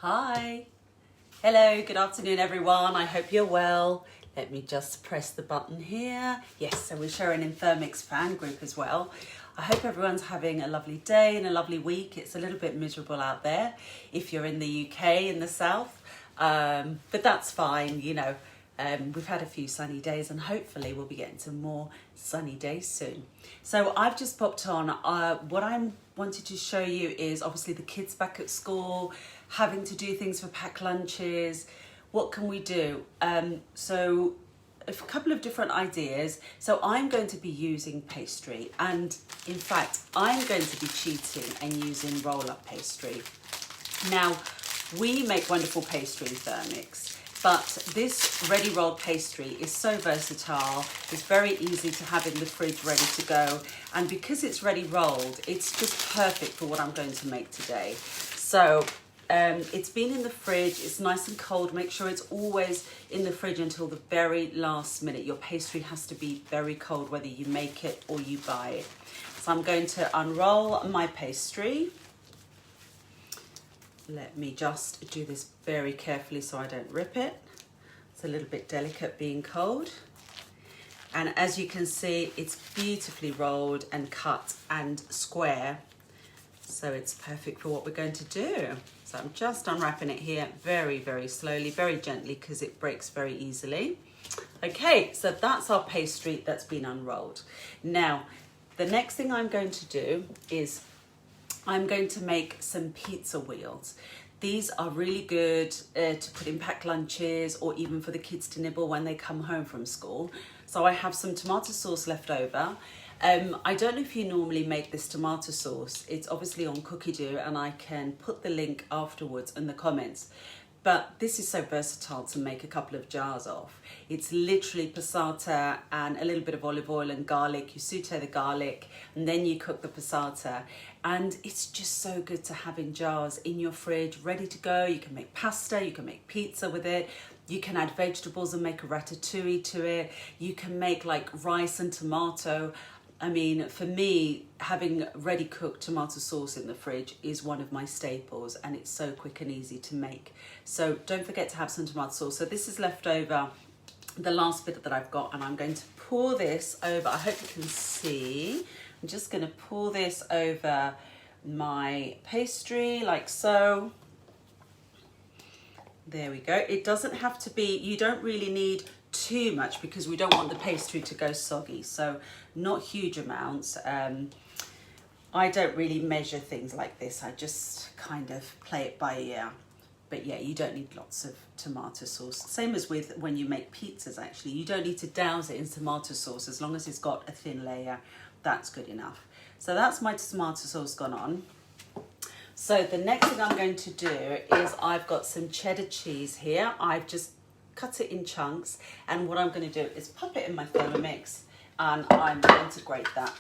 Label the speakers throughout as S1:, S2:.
S1: Hi. Hello, good afternoon everyone. I hope you're well. Let me just press the button here. Yes, so we're sharing in Thermomix fan group as well. I hope everyone's having a lovely day and a lovely week. It's a little bit miserable out there if you're in the UK, in the south. But that's fine, you know. We've had a few sunny days and hopefully we'll be getting some more sunny days soon. So I've just popped on, what I wanted to show you is obviously the kids back at school, having to do things for packed lunches. What can we do? So a couple of different ideas. So I'm going to be using pastry, and in fact I'm going to be cheating and using roll-up pastry. Now we make wonderful pastry in Thermomix, but this ready rolled pastry is so versatile. It's very easy to have in the fridge ready to go, and because it's ready rolled, it's just perfect for what I'm going to make today. So it's been in the fridge, it's nice and cold. Make sure it's always in the fridge until the very last minute. Your pastry has to be very cold whether you make it or you buy it. So I'm going to unroll my pastry. Let me just do this very carefully so I don't rip it. It's a little bit delicate being cold. And as you can see, it's beautifully rolled and cut and square. So it's perfect for what we're going to do. So I'm just unwrapping it here very, very slowly, very gently, because it breaks very easily. Okay, so that's our pastry that's been unrolled. Now, the next thing I'm going to do is I'm going to make some pizza wheels. These are really good to put in packed lunches or even for the kids to nibble when they come home from school. So I have some tomato sauce left over. I don't know if you normally make this tomato sauce. It's obviously on Cookie Do and I can put the link afterwards in the comments. But this is so versatile to make a couple of jars of. It's literally passata and a little bit of olive oil and garlic. You saute the garlic and then you cook the passata. And it's just so good to have in jars in your fridge, ready to go. You can make pasta, you can make pizza with it. You can add vegetables and make a ratatouille to it. You can make like rice and tomato. I mean, for me, having ready cooked tomato sauce in the fridge is one of my staples, and it's so quick and easy to make. So don't forget to have some tomato sauce. So this is left over, the last bit that I've got, and I'm going to pour this over. I hope you can see. I'm just going to pour this over my pastry like so. There we go. It doesn't have to be, you don't really need too much because we don't want the pastry to go soggy, so not huge amounts. I don't really measure things like this. I just kind of play it by ear. But yeah, you don't need lots of tomato sauce. Same as with when you make pizzas, actually. You don't need to douse it in tomato sauce. As long as it's got a thin layer, that's good enough. So that's my tomato sauce gone on. So the next thing I'm going to do is I've got some cheddar cheese here. I've just cut it in chunks, and what I'm going to do is pop it in my Thermomix and I'm going to grate that.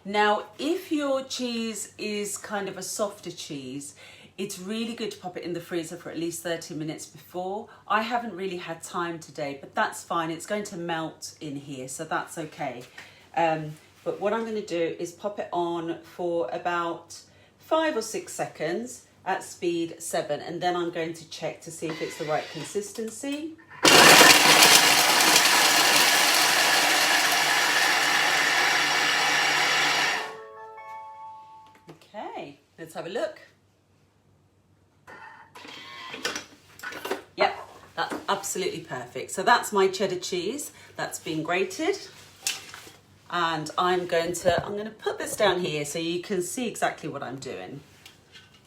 S1: Now, if your cheese is kind of a softer cheese, it's really good to pop it in the freezer for at least 30 minutes before. I haven't really had time today, but that's fine. It's going to melt in here, so that's okay. But what I'm going to do is pop it on for about 5 or 6 seconds at speed 7, and then I'm going to check to see if it's the right consistency. Okay, let's have a look. Yep, that's absolutely perfect. So that's my cheddar cheese that's been grated. And I'm going to put this down here so you can see exactly what I'm doing.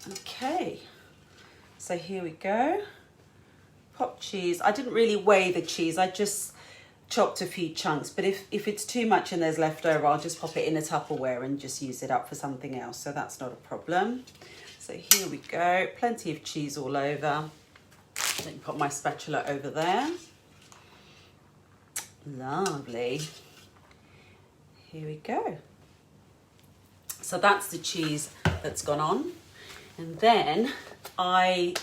S1: Okay, so here we go. Pop cheese. I didn't really weigh the cheese. I just chopped a few chunks. But if it's too much and there's leftover, I'll just pop it in a Tupperware and just use it up for something else. So that's not a problem. So here we go. Plenty of cheese all over. Let me put my spatula over there. Lovely. Here we go. So that's the cheese that's gone on. And then I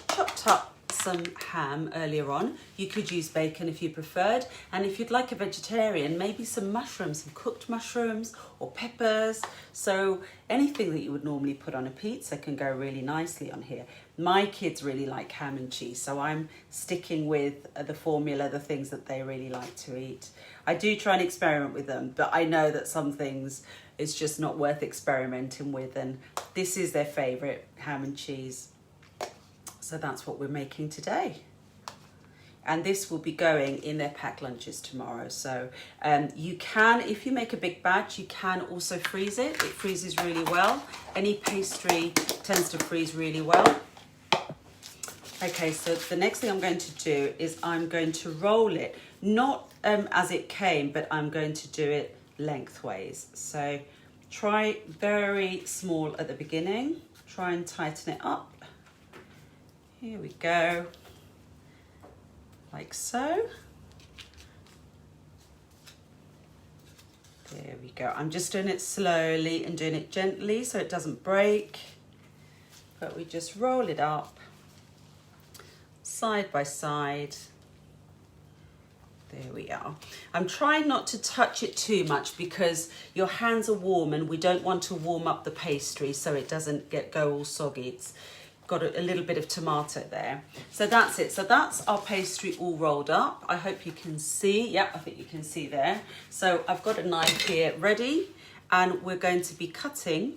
S1: chopped up some ham earlier on. You could use bacon if you preferred. And if you'd like a vegetarian, maybe some mushrooms, some cooked mushrooms or peppers. So anything that you would normally put on a pizza can go really nicely on here. My kids really like ham and cheese, so I'm sticking with the formula, the things that they really like to eat. I do try and experiment with them, but I know that some things it's just not worth experimenting with, and this is their favourite, ham and cheese. So that's what we're making today. And this will be going in their packed lunches tomorrow. So you can, if you make a big batch, you can also freeze it. It freezes really well. Any pastry tends to freeze really well. Okay, so the next thing I'm going to do is I'm going to roll it, not as it came, but I'm going to do it lengthways. So try very small at the beginning, try and tighten it up. Here we go, like so. There we go. I'm just doing it slowly and doing it gently so it doesn't break, but we just roll it up side by side. There we are. I'm trying not to touch it too much because your hands are warm and we don't want to warm up the pastry so it doesn't go all soggy. It's got a little bit of tomato there. So that's it. So that's our pastry all rolled up. I hope you can see. Yep, I think you can see there. So I've got a knife here ready and we're going to be cutting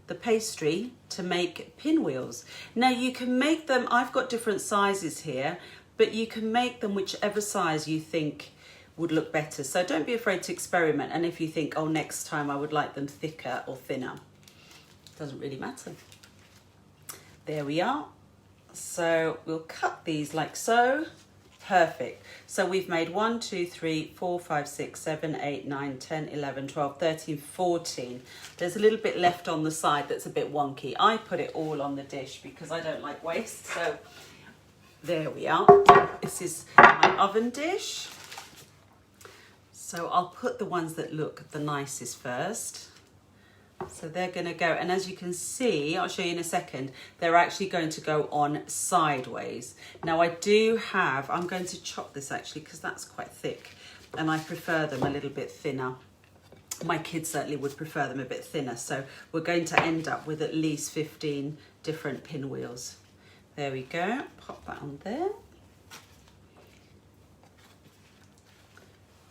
S1: the pastry to make pinwheels. Now you can make them, I've got different sizes here, but you can make them whichever size you think would look better. So don't be afraid to experiment. And if you think, oh, next time I would like them thicker or thinner, it doesn't really matter. There we are. So we'll cut these like so. Perfect. So we've made 1, 2, 3, 4, 5, 6, 7, 8, 9, 10, 11, 12, 13, 14. There's a little bit left on the side that's a bit wonky. I put it all on the dish because I don't like waste. So there we are. This is my oven dish. So I'll put the ones that look the nicest first. So they're going to go, and as you can see, I'll show you in a second, they're actually going to go on sideways. Now I do have, I'm going to chop this actually because that's quite thick and I prefer them a little bit thinner. My kids certainly would prefer them a bit thinner. So we're going to end up with at least 15 different pinwheels. There we go, pop that on there.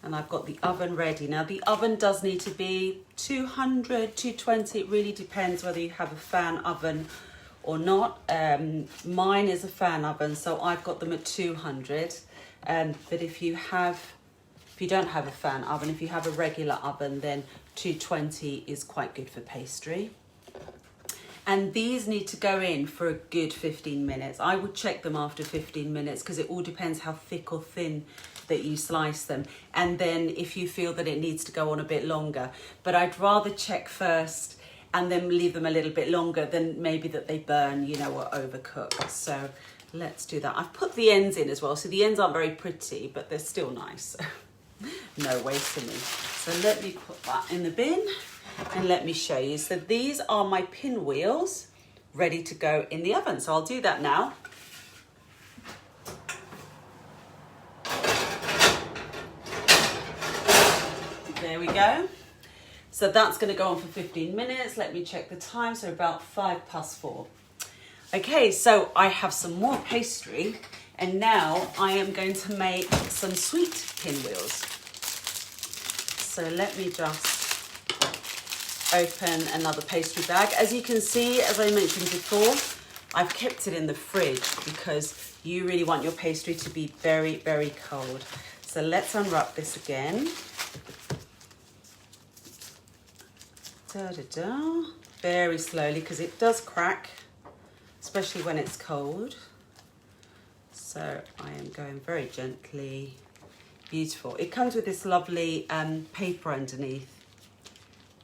S1: And I've got the oven ready. Now the oven does need to be 200, 220. It really depends whether you have a fan oven or not. Mine is a fan oven, so I've got them at 200. But if you don't have a fan oven, if you have a regular oven, then 220 is quite good for pastry. And these need to go in for a good 15 minutes. I would check them after 15 minutes because it all depends how thick or thin that you slice them. And then if you feel that it needs to go on a bit longer. But I'd rather check first and then leave them a little bit longer than maybe that they burn, you know, or overcook. So let's do that. I've put the ends in as well. So the ends aren't very pretty, but they're still nice. No waste to me. So let me put that in the bin. And let me show you. So these are my pinwheels ready to go in the oven. So I'll do that now. There we go. So that's going to go on for 15 minutes. Let me check the time. So about 4:05. Okay, so I have some more pastry. And now I am going to make some sweet pinwheels. So let me just open another pastry bag. As you can see, as I mentioned before, I've kept it in the fridge because you really want your pastry to be very, very cold. So let's unwrap this again. Da-da-da. Very slowly because it does crack, especially when it's cold. So I am going very gently. Beautiful. It comes with this lovely paper underneath.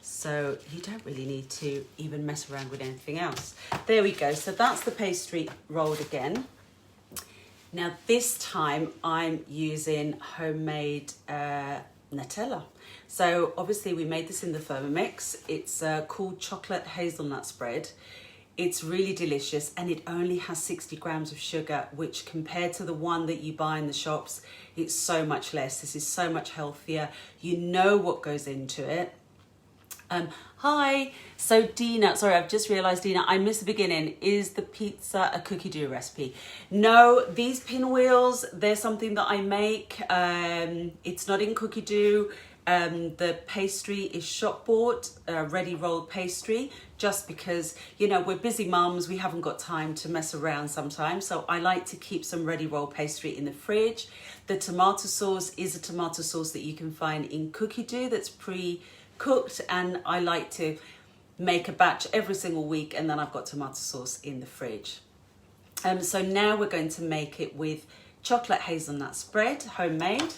S1: So you don't really need to even mess around with anything else. There we go. So that's the pastry rolled again. Now this time I'm using homemade Nutella. So obviously we made this in the Thermomix. It's called chocolate hazelnut spread. It's really delicious, and it only has 60 grams of sugar, which compared to the one that you buy in the shops, it's so much less. This is so much healthier. You know what goes into it. Hi, so Dina, sorry, I've just realized, Dina, I missed the beginning. Is the pizza a cookie dough recipe? No, these pinwheels, they're something that I make. It's not in cookie dough. The pastry is shop bought, ready rolled pastry, just because, you know, we're busy mums, we haven't got time to mess around sometimes. So I like to keep some ready rolled pastry in the fridge. The tomato sauce is a tomato sauce that you can find in cookie dough that's pre-cooked, and I like to make a batch every single week, and then I've got tomato sauce in the fridge. So now we're going to make it with chocolate hazelnut spread, homemade.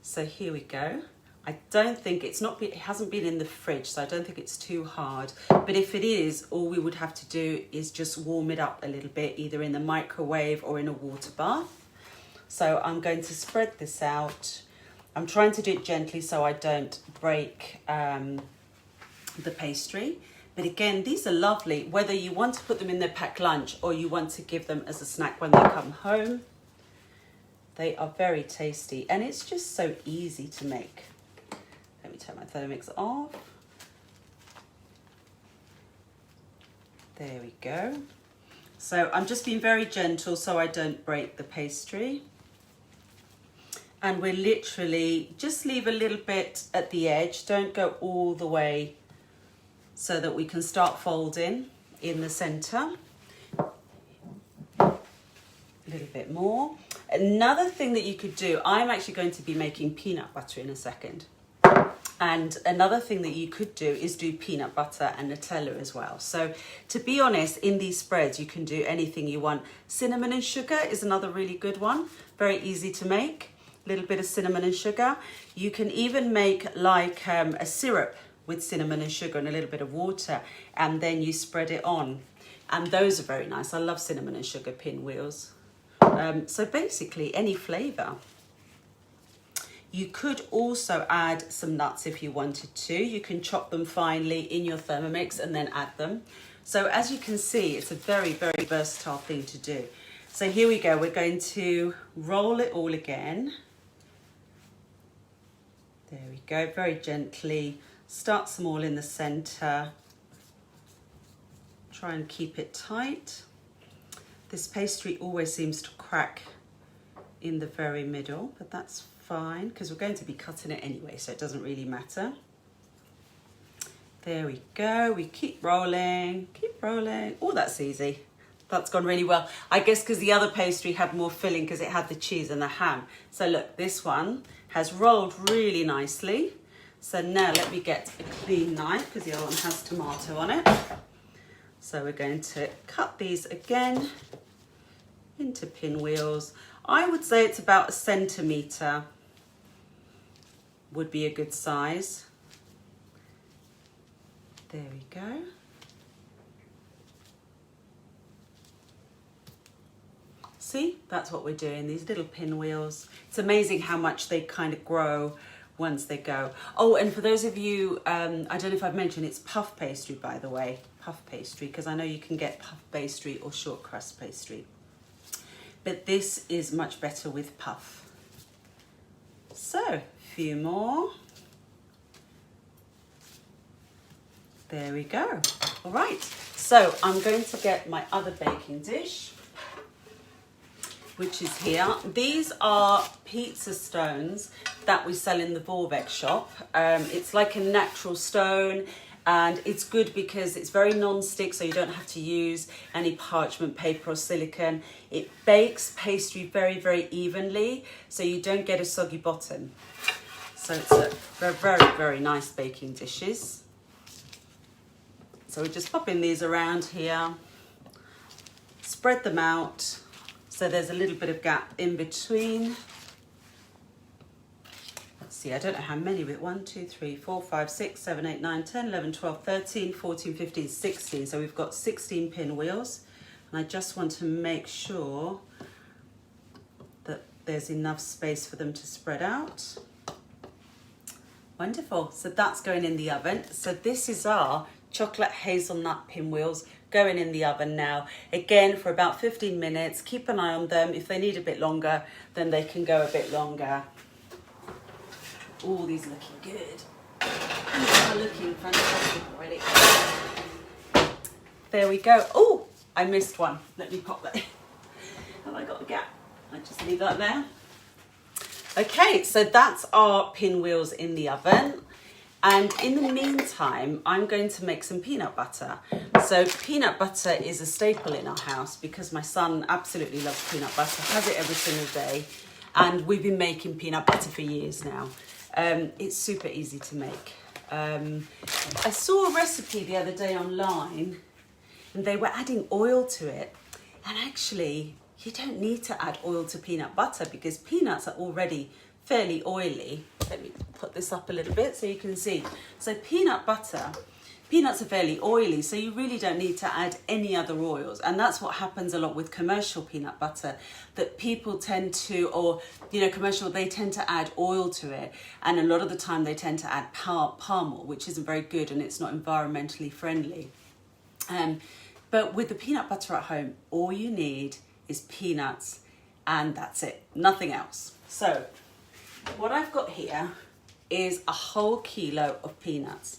S1: So here we go. I don't think it hasn't been in the fridge, so I don't think it's too hard. But if it is, all we would have to do is just warm it up a little bit, either in the microwave or in a water bath. So I'm going to spread this out. I'm trying to do it gently so I don't break the pastry. But again, these are lovely, whether you want to put them in their packed lunch or you want to give them as a snack when they come home. They are very tasty, and it's just so easy to make. Let me turn my Thermomix off. There we go. So I'm just being very gentle so I don't break the pastry. And we're literally, just leave a little bit at the edge. Don't go all the way, so that we can start folding in the center. A little bit more. Another thing that you could do, I'm actually going to be making peanut butter in a second. And another thing that you could do is do peanut butter and Nutella as well. So to be honest, in these spreads, you can do anything you want. Cinnamon and sugar is another really good one. Very easy to make. A little bit of cinnamon and sugar. You can even make like a syrup with cinnamon and sugar and a little bit of water, and then you spread it on. And those are very nice. I love cinnamon and sugar pinwheels. So basically any flavor. You could also add some nuts if you wanted to. You can chop them finely in your Thermomix and then add them. So as you can see, it's a very, very versatile thing to do. So here we go. We're going to roll it all again. There we go, very gently. Start small in the center. Try and keep it tight. This pastry always seems to crack in the very middle, but that's fine because we're going to be cutting it anyway, so it doesn't really matter. There we go. We keep rolling, keep rolling. Oh, that's easy. That's gone really well. I guess because the other pastry had more filling because it had the cheese and the ham. So look, this one has rolled really nicely. So now let me get a clean knife because the other one has tomato on it. So we're going to cut these again into pinwheels. I would say it's about 1 centimetre would be a good size. There we go. See, that's what we're doing, these little pinwheels. It's amazing how much they kind of grow once they go. Oh, and for those of you, I don't know if I've mentioned, it's puff pastry, by the way, puff pastry, because I know you can get puff pastry or short crust pastry. But this is much better with puff. So, a few more. There we go. All right, so I'm going to get my other baking dish, which is here. These are pizza stones that we sell in the Vorbeck shop. It's like a natural stone, and it's good because it's very non-stick, so you don't have to use any parchment paper or silicone. It bakes pastry very, very evenly, so you don't get a soggy bottom. So it's a very, very, very nice baking dishes. So we're just popping these around here, spread them out. So there's a little bit of gap in between. Let's see, I don't know how many with 1, 2, 3, 4, 5, 6, 7, 8, 9, 10, 11, 12, 13, 14, 15, 16. So we've got 16 pinwheels. And I just want to make sure that there's enough space for them to spread out. Wonderful. So that's going in the oven. So this is our chocolate hazelnut pinwheels going in the oven now. Again, for about 15 minutes. Keep an eye on them. If they need a bit longer, then they can go a bit longer. Oh, these are looking good. These are looking fantastic already. There we go. Oh, I missed one. Let me pop that in. Have I got a gap? I just leave that there. Okay, so that's our pinwheels in the oven. And in the meantime, I'm going to make some peanut butter. So peanut butter is a staple in our house because my son absolutely loves peanut butter, has it every single day. And we've been making peanut butter for years now. It's super easy to make. I saw a recipe the other day online and they were adding oil to it. And actually, you don't need to add oil to peanut butter because peanuts are already fairly oily. Let me put this up a little bit so you can see. So peanuts are fairly oily, so you really don't need to add any other oils. And that's what happens a lot with commercial peanut butter, that people tend to, or, you know, commercial, they tend to add oil to it. And a lot of the time they tend to add palm oil, which isn't very good and it's not environmentally friendly. But with the peanut butter at home, all you need is peanuts and that's it, nothing else. So what I've got here is a whole kilo of peanuts.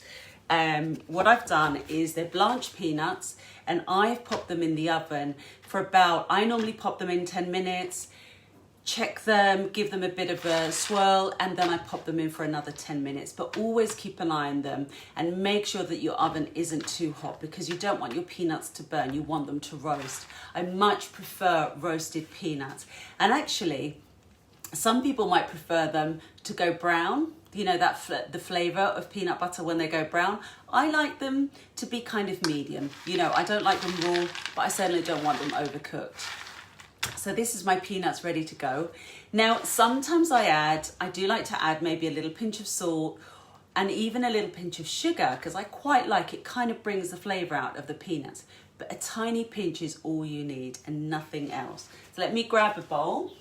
S1: What I've done is they're blanched peanuts and I've popped them in the oven for about, I normally pop them in 10 minutes, check them, give them a bit of a swirl, and then I pop them in for another 10 minutes. But always keep an eye on them and make sure that your oven isn't too hot because you don't want your peanuts to burn, you want them to roast. I much prefer roasted peanuts. And actually, some people might prefer them to go brown, you know, the flavour of peanut butter when they go brown. I like them to be kind of medium. You know, I don't like them raw, but I certainly don't want them overcooked. So this is my peanuts ready to go. Now, sometimes I do like to add maybe a little pinch of salt and even a little pinch of sugar because I quite like it, kind of brings the flavour out of the peanuts. But a tiny pinch is all you need and nothing else. So let me grab a bowl.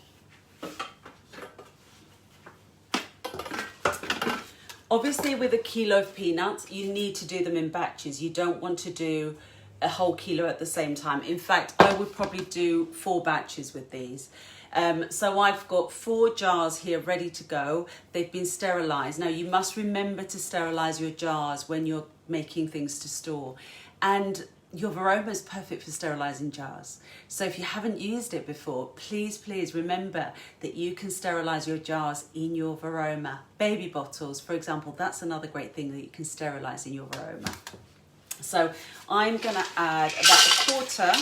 S1: Obviously, with a kilo of peanuts, you need to do them in batches. You don't want to do a whole kilo at the same time. In fact, I would probably do 4 batches with these. So I've got 4 jars here ready to go. They've been sterilised. Now, you must remember to sterilise your jars when you're making things to store. And your Varoma is perfect for sterilising jars. So if you haven't used it before, please, please remember that you can sterilise your jars in your Varoma. Baby bottles, for example, that's another great thing that you can sterilise in your Varoma. So I'm going to add about a quarter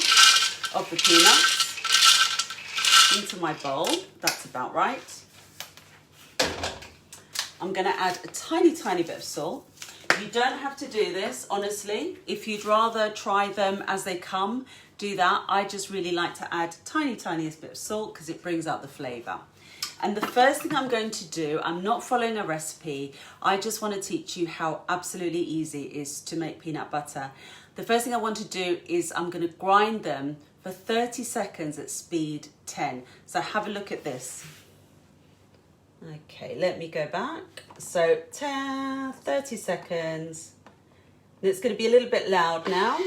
S1: of the peanuts into my bowl. That's about right. I'm going to add a tiny, tiny bit of salt. You don't have to do this, honestly. If you'd rather try them as they come, do that. I just really like to add tiniest bit of salt because it brings out the flavour. And the first thing I'm going to do, I'm not following a recipe. I just want to teach you how absolutely easy it is to make peanut butter. The first thing I want to do is I'm going to grind them for 30 seconds at speed 10. So have a look at this. Okay, let me go back. So 30 seconds. It's going to be a little bit loud now.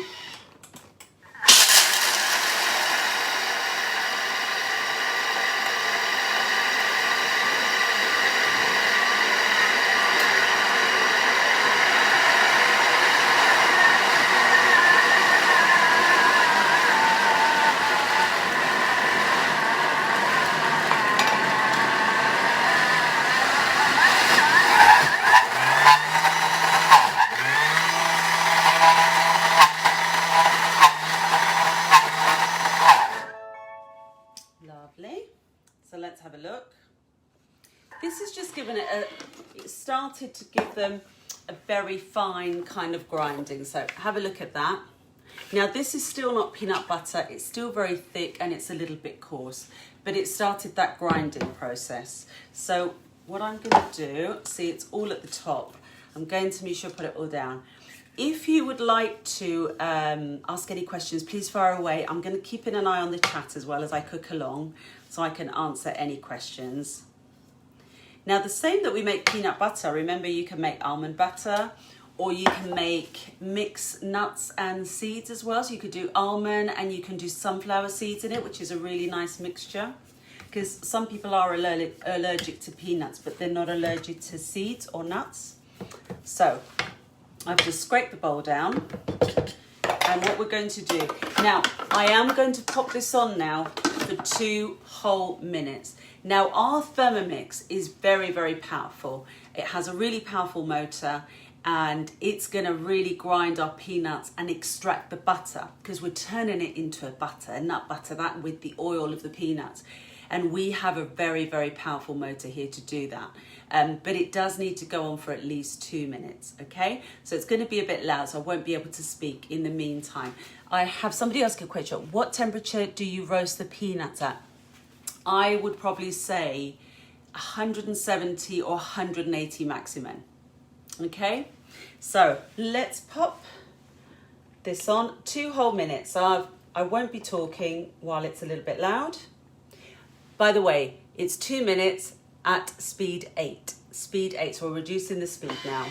S1: Lovely. So let's have a look. This is just given it it started to give them a very fine kind of grinding. So have a look at that. Now this is still not peanut butter. It's still very thick and it's a little bit coarse, but it started that grinding process. So what I'm going to do, see it's all at the top. I'm going to make sure I put it all down. If you would like to ask any questions, please fire away. I'm going to keep an eye on the chat as well as I cook along so I can answer any questions. Now, the same that we make peanut butter, remember you can make almond butter or you can make mix nuts and seeds as well. So you could do almond and you can do sunflower seeds in it, which is a really nice mixture. Because some people are allergic to peanuts, but they're not allergic to seeds or nuts. So I've just scraped the bowl down. And what we're going to do, now I am going to pop this on now for 2 whole minutes. Now our Thermomix is very, very powerful. It has a really powerful motor, and it's going to really grind our peanuts and extract the butter, because we're turning it into a nut butter, that with the oil of the peanuts. And we have a very, very powerful motor here to do that. But it does need to go on for at least 2 minutes, okay? So it's going to be a bit loud, so I won't be able to speak in the meantime. I have somebody ask a question. What temperature do you roast the peanuts at? I would probably say 170 or 180 maximum, okay? So let's pop this on 2 whole minutes. So I won't be talking while it's a little bit loud. By the way, it's 2 minutes at speed 8. Speed 8, so we're reducing the speed now.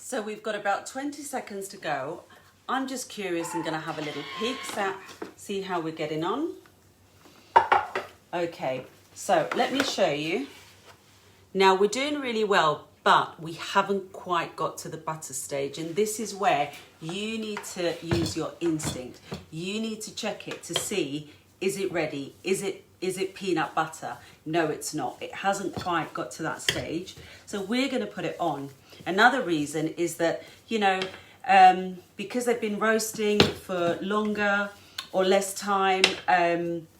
S1: So we've got about 20 seconds to go. I'm just curious and going to have a little peek, see how we're getting on. Okay, so let me show you. Now we're doing really well, but we haven't quite got to the butter stage, and this is where you need to use your instinct. You need to check it to see, is it ready? Is it peanut butter? No, it's not. It hasn't quite got to that stage. So we're going to put it on. Another reason is that, you know, because they've been roasting for longer or less time,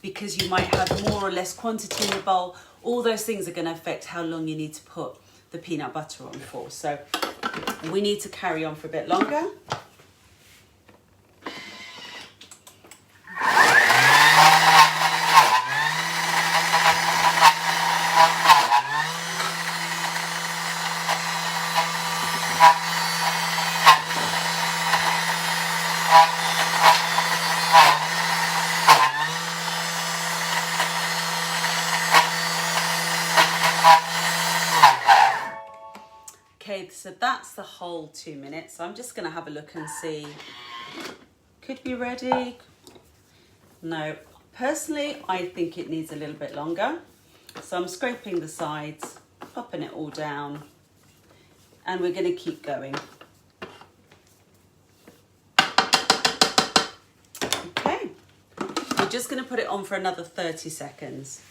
S1: because you might have more or less quantity in the bowl, all those things are going to affect how long you need to put the peanut butter on for. So we need to carry on for a bit longer. Okay, so that's the whole 2 minutes. So I'm just going to have a look and see. Could be ready. No, personally, I think it needs a little bit longer. So I'm scraping the sides, popping it all down, and we're going to keep going. Okay, we're just going to put it on for another 30 seconds.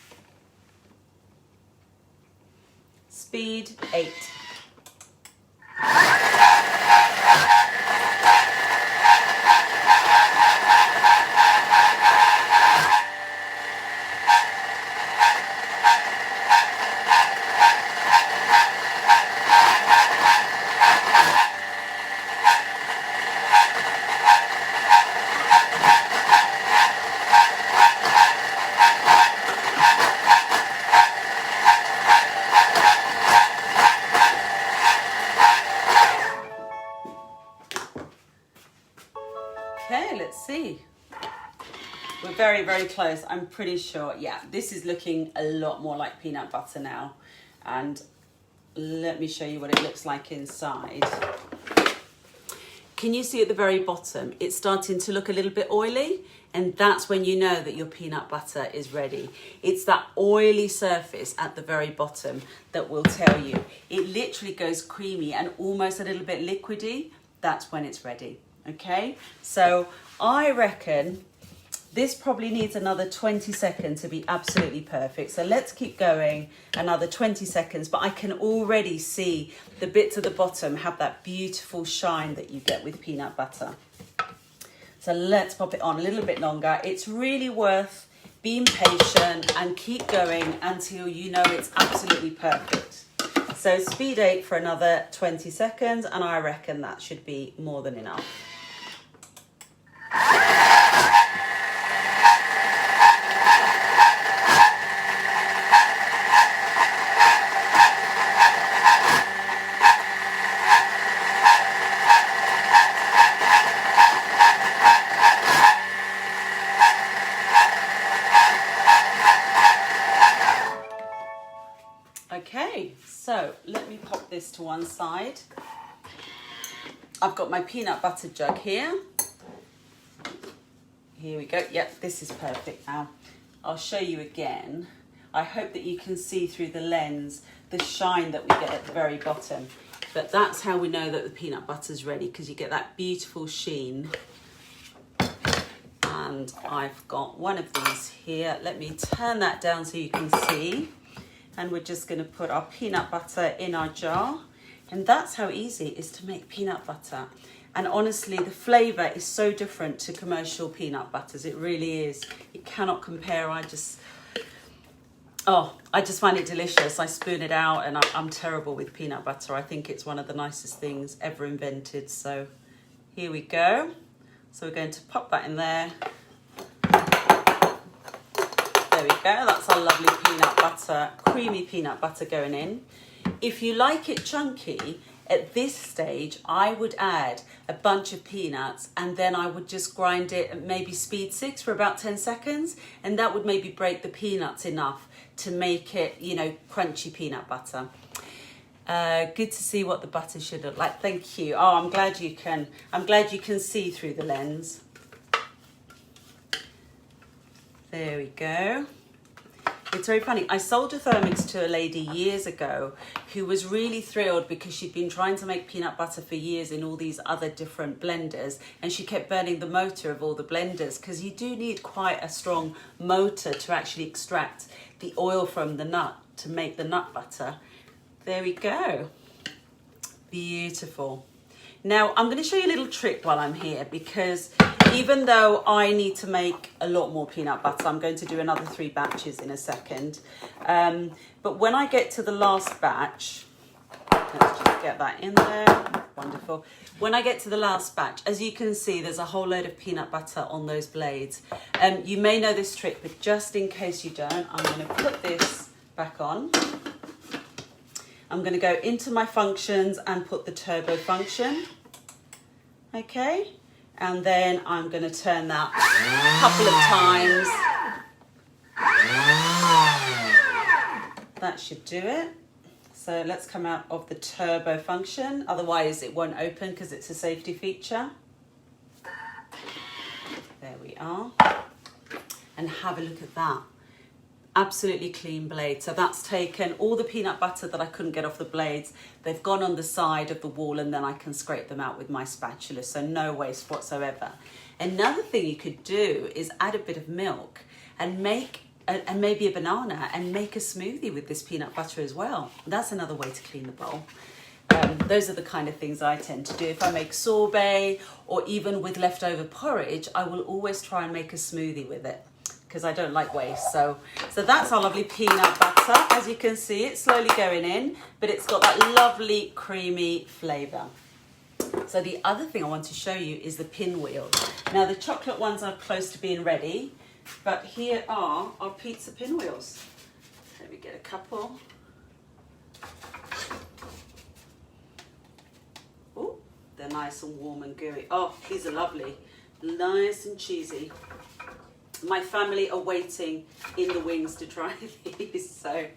S1: Speed 8. We're very, very close. I'm pretty sure. Yeah, this is looking a lot more like peanut butter now. And let me show you what it looks like inside. Can you see at the very bottom, it's starting to look a little bit oily? And that's when you know that your peanut butter is ready. It's that oily surface at the very bottom that will tell you. It literally goes creamy and almost a little bit liquidy. That's when it's ready, okay? So I reckon this probably needs another 20 seconds to be absolutely perfect. So let's keep going another 20 seconds, but I can already see the bits at the bottom have that beautiful shine that you get with peanut butter. So let's pop it on a little bit longer. It's really worth being patient and keep going until you know it's absolutely perfect. So speed 8 for another 20 seconds, and I reckon that should be more than enough. Okay, so let me pop this to one side. I've got my peanut butter jug here. Here we go. Yep, this is perfect now. I'll show you again. I hope that you can see through the lens the shine that we get at the very bottom. But that's how we know that the peanut butter's ready, because you get that beautiful sheen. And I've got one of these here. Let me turn that down so you can see. And we're just going to put our peanut butter in our jar. And that's how easy it is to make peanut butter. And honestly, the flavour is so different to commercial peanut butters. It really is. It cannot compare. I just find it delicious. I spoon it out, and I'm terrible with peanut butter. I think it's one of the nicest things ever invented. So here we go. So we're going to pop that in there. There we go, that's our lovely peanut butter, creamy peanut butter going in. If you like it chunky, at this stage, I would add a bunch of peanuts, and then I would just grind it at maybe speed 6 for about 10 seconds. And that would maybe break the peanuts enough to make it, you know, crunchy peanut butter. Good to see what the butter should look like. Thank you. Oh, I'm glad you can see through the lens. There we go. It's very funny. I sold a Thermomix to a lady years ago who was really thrilled because she'd been trying to make peanut butter for years in all these other different blenders, and she kept burning the motor of all the blenders, because you do need quite a strong motor to actually extract the oil from the nut to make the nut butter. There we go. Beautiful. Now, I'm going to show you a little trick while I'm here, because even though I need to make a lot more peanut butter, I'm going to do another 3 batches in a second. But when I get to the last batch, let's just get that in there. Wonderful. When I get to the last batch, as you can see, there's a whole load of peanut butter on those blades. You may know this trick, but just in case you don't, I'm going to put this back on. I'm going to go into my functions and put the turbo function. Okay. And then I'm going to turn that a couple of times. That should do it. So let's come out of the turbo function. Otherwise it won't open because it's a safety feature. There we are. And have a look at that. Absolutely clean blade. So that's taken all the peanut butter that I couldn't get off the blades. They've gone on the side of the wall, and then I can scrape them out with my spatula. So no waste whatsoever. Another thing you could do is add a bit of milk and maybe a banana and make a smoothie with this peanut butter as well. That's another way to clean the bowl. Those are the kind of things I tend to do. If I make sorbet or even with leftover porridge, I will always try and make a smoothie with it, because I don't like waste. So that's our lovely peanut butter. As you can see, it's slowly going in, but it's got that lovely creamy flavour. So the other thing I want to show you is the pinwheels. Now the chocolate ones are close to being ready, but here are our pizza pinwheels. Let me get a couple. Oh, they're nice and warm and gooey. Oh, these are lovely. Nice and cheesy. my family are waiting in the wings to try these. So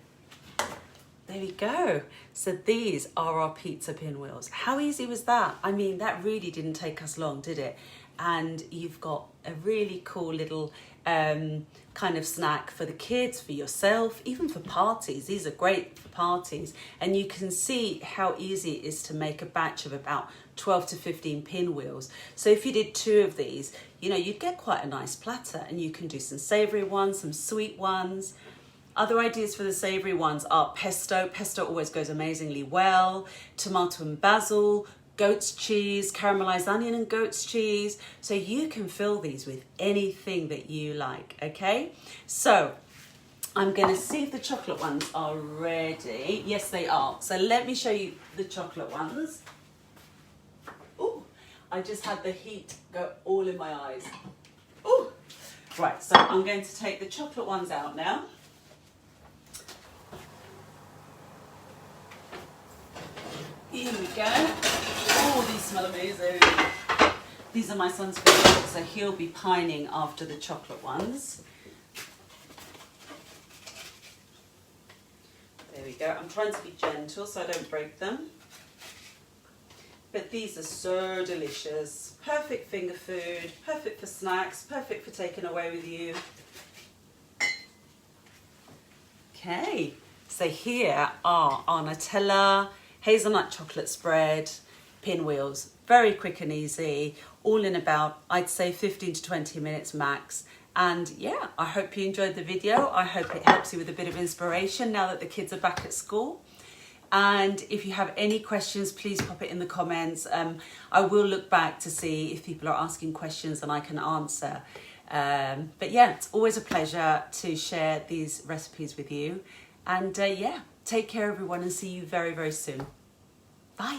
S1: there we go. So these are our pizza pinwheels. How easy was that? I mean, that really didn't take us long, did it? And you've got a really cool little kind of snack for the kids, for yourself, even for parties. These are great for parties. And you can see how easy it is to make a batch of about 12 to 15 pinwheels. So if you did 2 of these, you know, you'd get quite a nice platter, and you can do some savory ones, some sweet ones. Other ideas for the savoury ones are pesto. Pesto always goes amazingly well. Tomato and basil, goat's cheese, caramelised onion and goat's cheese. So you can fill these with anything that you like, okay? So I'm going to see if the chocolate ones are ready. Yes, they are. So let me show you the chocolate ones. Oh, I just had the heat go all in my eyes. Oh, right, so I'm going to take the chocolate ones out now. Here we go. Oh, these smell amazing. These are my son's favourites, so he'll be pining after the chocolate ones. There we go. I'm trying to be gentle so I don't break them. But these are so delicious. Perfect finger food, perfect for snacks, perfect for taking away with you. Okay, so here are our Nutella, hazelnut chocolate spread, pinwheels. Very quick and easy, all in about, I'd say 15 to 20 minutes max. And yeah, I hope you enjoyed the video. I hope it helps you with a bit of inspiration now that the kids are back at school. And if you have any questions, please pop it in the comments. I will look back to see if people are asking questions and I can answer. But yeah, it's always a pleasure to share these recipes with you. And yeah, take care everyone, and see you very, very soon. Bye.